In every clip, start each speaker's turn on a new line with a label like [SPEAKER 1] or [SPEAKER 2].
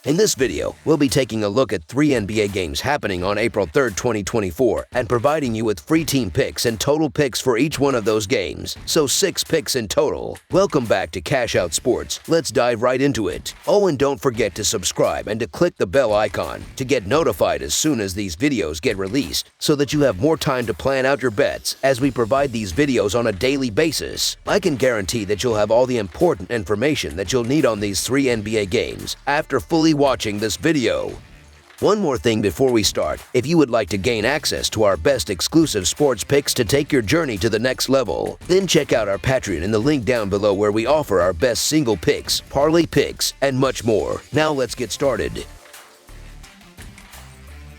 [SPEAKER 1] In this video, we'll be taking a look at 3 NBA games happening on April 3rd, 2024, and providing you with free team picks and total picks for each one of those games, so 6 picks in total. Welcome back to Cash Out Sports. Let's dive right into it. Oh, and don't forget to subscribe and to click the bell icon to get notified as soon as these videos get released, so that you have more time to plan out your bets as we provide these videos on a daily basis. I can guarantee that you'll have all the important information that you'll need on these 3 NBA games after fully watching this video. One more thing before we start, if you would like to gain access to our best exclusive sports picks to take your journey to the next level, then check out our Patreon in the link down below where we offer our best single picks, parlay picks, and much more. Now let's get started.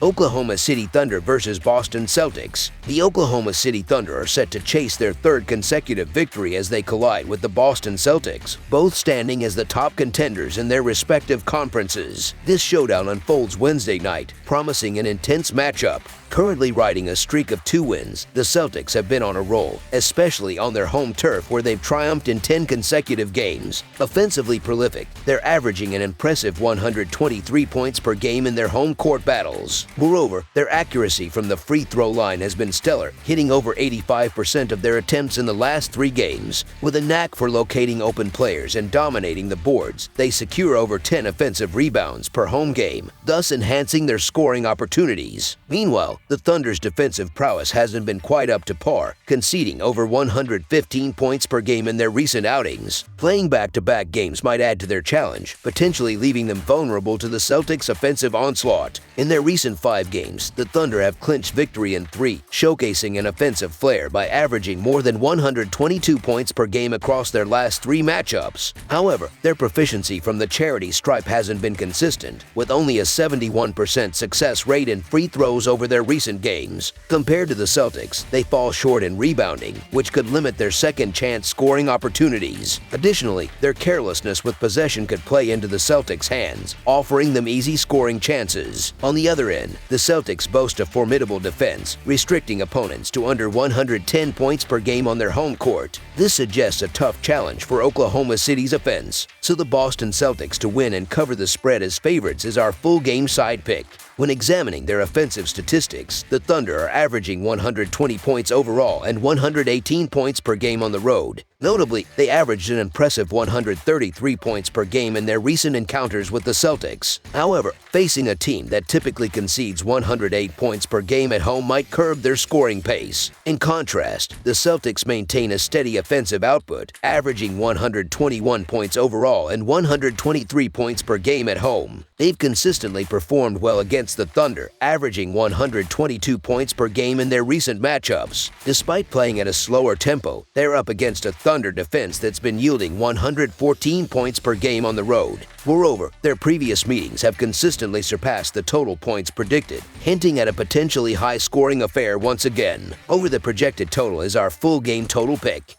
[SPEAKER 1] Oklahoma City Thunder versus Boston Celtics. The Oklahoma City Thunder are set to chase their 3rd consecutive victory as they collide with the Boston Celtics, both standing as the top contenders in their respective conferences. This showdown unfolds Wednesday night, promising an intense matchup. Currently riding a streak of 2 wins, the Celtics have been on a roll, especially on their home turf where they've triumphed in 10 consecutive games. Offensively prolific, they're averaging an impressive 123 points per game in their home court battles. Moreover, their accuracy from the free throw line has been stellar, hitting over 85% of their attempts in the last 3 games. With a knack for locating open players and dominating the boards, they secure over 10 offensive rebounds per home game, thus enhancing their scoring opportunities. Meanwhile, the Thunder's defensive prowess hasn't been quite up to par, conceding over 115 points per game in their recent outings. Playing back-to-back games might add to their challenge, potentially leaving them vulnerable to the Celtics' offensive onslaught. In their recent 5 games, the Thunder have clinched victory in 3, showcasing an offensive flair by averaging more than 122 points per game across their last 3 matchups. However, their proficiency from the charity stripe hasn't been consistent, with only a 71% success rate in free throws over their recent games. Compared to the Celtics, they fall short in rebounding, which could limit their second-chance scoring opportunities. Additionally, their carelessness with possession could play into the Celtics' hands, offering them easy scoring chances. On the other end, the Celtics boast a formidable defense, restricting opponents to under 110 points per game on their home court. This suggests a tough challenge for Oklahoma City's offense, so the Boston Celtics to win and cover the spread as favorites is our full game side pick. When examining their offensive statistics, the Thunder are averaging 120 points overall and 118 points per game on the road. Notably, they averaged an impressive 133 points per game in their recent encounters with the Celtics. However, facing a team that typically concedes 108 points per game at home might curb their scoring pace. In contrast, the Celtics maintain a steady offensive output, averaging 121 points overall and 123 points per game at home. They've consistently performed well against the Thunder, averaging 122 points per game in their recent matchups. Despite playing at a slower tempo, they're up against a Thunder defense that's been yielding 114 points per game on the road. Moreover, their previous meetings have consistently surpassed the total points predicted, hinting at a potentially high-scoring affair once again. Over the projected total is our full game total pick.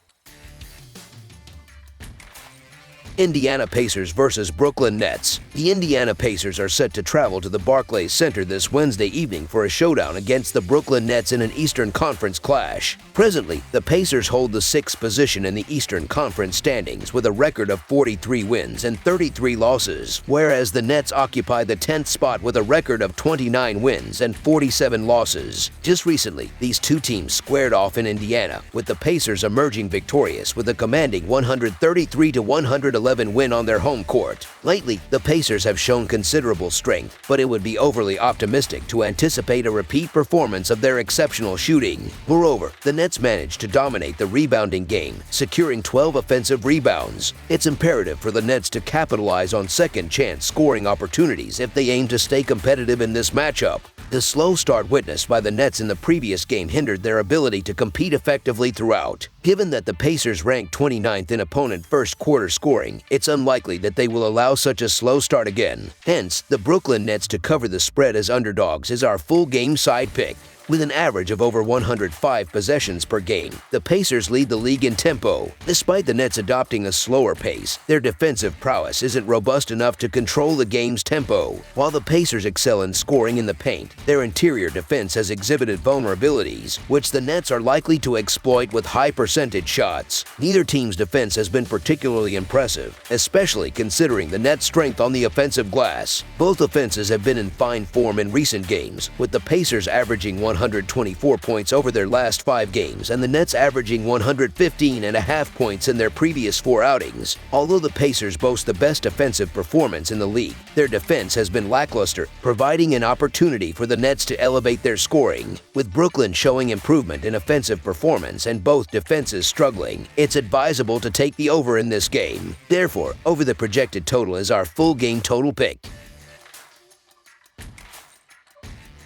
[SPEAKER 1] Indiana Pacers versus Brooklyn Nets. The Indiana Pacers are set to travel to the Barclays Center this Wednesday evening for a showdown against the Brooklyn Nets in an Eastern Conference clash. Presently, the Pacers hold the 6th position in the Eastern Conference standings with a record of 43 wins and 33 losses, whereas the Nets occupy the 10th spot with a record of 29 wins and 47 losses. Just recently, these 2 teams squared off in Indiana, with the Pacers emerging victorious with a commanding 133-111 win on their home court. Lately, the Pacers have shown considerable strength, but it would be overly optimistic to anticipate a repeat performance of their exceptional shooting. Moreover, the Nets managed to dominate the rebounding game, securing 12 offensive rebounds. It's imperative for the Nets to capitalize on second-chance scoring opportunities if they aim to stay competitive in this matchup. The slow start witnessed by the Nets in the previous game hindered their ability to compete effectively throughout. Given that the Pacers ranked 29th in opponent first quarter scoring, it's unlikely that they will allow such a slow start again. Hence, the Brooklyn Nets to cover the spread as underdogs is our full game side pick. With an average of over 105 possessions per game, the Pacers lead the league in tempo. Despite the Nets adopting a slower pace, their defensive prowess isn't robust enough to control the game's tempo. While the Pacers excel in scoring in the paint, their interior defense has exhibited vulnerabilities, which the Nets are likely to exploit with high-percentage shots. Neither team's defense has been particularly impressive, especially considering the Nets' strength on the offensive glass. Both offenses have been in fine form in recent games, with the Pacers averaging 124 points over their last 5 games and the Nets averaging 115.5 points in their previous 4 outings. Although the Pacers boast the best defensive performance in the league, their defense has been lackluster, providing an opportunity for the Nets to elevate their scoring. With Brooklyn showing improvement in offensive performance and both defenses struggling, it's advisable to take the over in this game. Therefore, over the projected total is our full game total pick.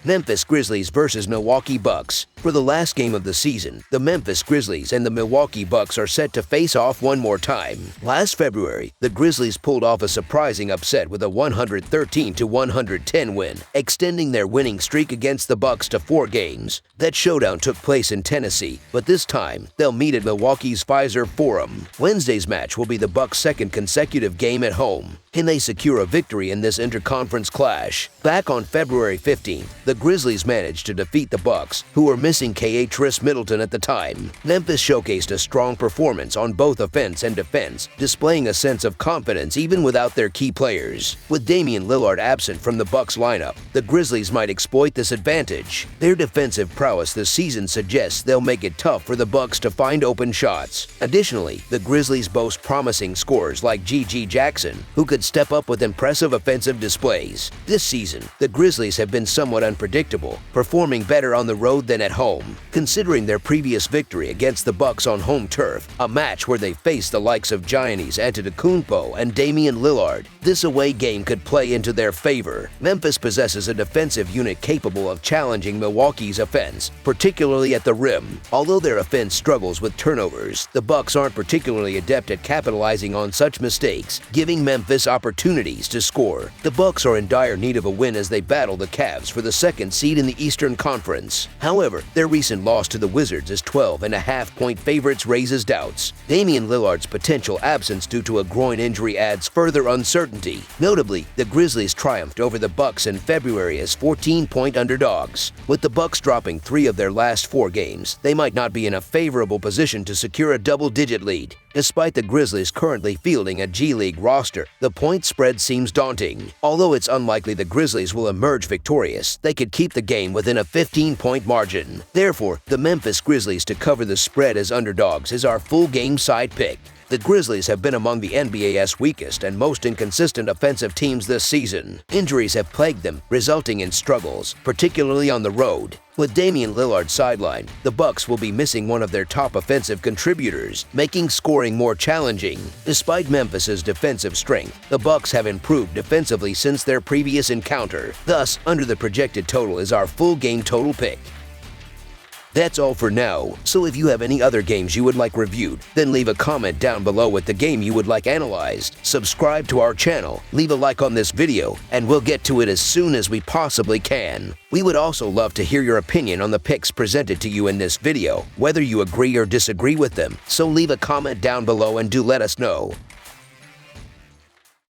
[SPEAKER 1] Memphis Grizzlies versus Milwaukee Bucks. For the last game of the season, the Memphis Grizzlies and the Milwaukee Bucks are set to face off one more time. Last February, the Grizzlies pulled off a surprising upset with a 113-110 win, extending their winning streak against the Bucks to 4 games. That showdown took place in Tennessee, but this time, they'll meet at Milwaukee's Pfizer Forum. Wednesday's match will be the Bucks' second consecutive game at home. Can they secure a victory in this interconference clash? Back on February 15th, the Grizzlies managed to defeat the Bucks, who were missing Khris Middleton at the time. Memphis showcased a strong performance on both offense and defense, displaying a sense of confidence even without their key players. With Damian Lillard absent from the Bucks lineup, the Grizzlies might exploit this advantage. Their defensive prowess this season suggests they'll make it tough for the Bucks to find open shots. Additionally, the Grizzlies boast promising scorers like G.G. Jackson, who could step up with impressive offensive displays. This season, the Grizzlies have been somewhat unpredictable, performing better on the road than at home. Considering their previous victory against the Bucks on home turf, a match where they faced the likes of Giannis Antetokounmpo and Damian Lillard, this away game could play into their favor. Memphis possesses a defensive unit capable of challenging Milwaukee's offense, particularly at the rim. Although their offense struggles with turnovers, the Bucks aren't particularly adept at capitalizing on such mistakes, giving Memphis opportunities to score. The Bucks are in dire need of a win as they battle the Cavs for the second seed in the Eastern Conference. However, their recent loss to the Wizards as 12.5-point favorites raises doubts. Damian Lillard's potential absence due to a groin injury adds further uncertainty. Notably, the Grizzlies triumphed over the Bucks in February as 14-point underdogs. With the Bucks dropping 3 of their last 4 games, they might not be in a favorable position to secure a double-digit lead. Despite the Grizzlies currently fielding a G League roster, the point spread seems daunting. Although it's unlikely the Grizzlies will emerge victorious, they could keep the game within a 15-point margin. Therefore, the Memphis Grizzlies to cover the spread as underdogs is our full game side pick. The Grizzlies have been among the NBA's weakest and most inconsistent offensive teams this season. Injuries have plagued them, resulting in struggles, particularly on the road. With Damian Lillard sidelined, the Bucks will be missing one of their top offensive contributors, making scoring more challenging. Despite Memphis's defensive strength, the Bucks have improved defensively since their previous encounter. Thus, under the projected total is our full game total pick. That's all for now, so if you have any other games you would like reviewed, then leave a comment down below with the game you would like analyzed. Subscribe to our channel, leave a like on this video, and we'll get to it as soon as we possibly can. We would also love to hear your opinion on the picks presented to you in this video, whether you agree or disagree with them, so leave a comment down below and do let us know.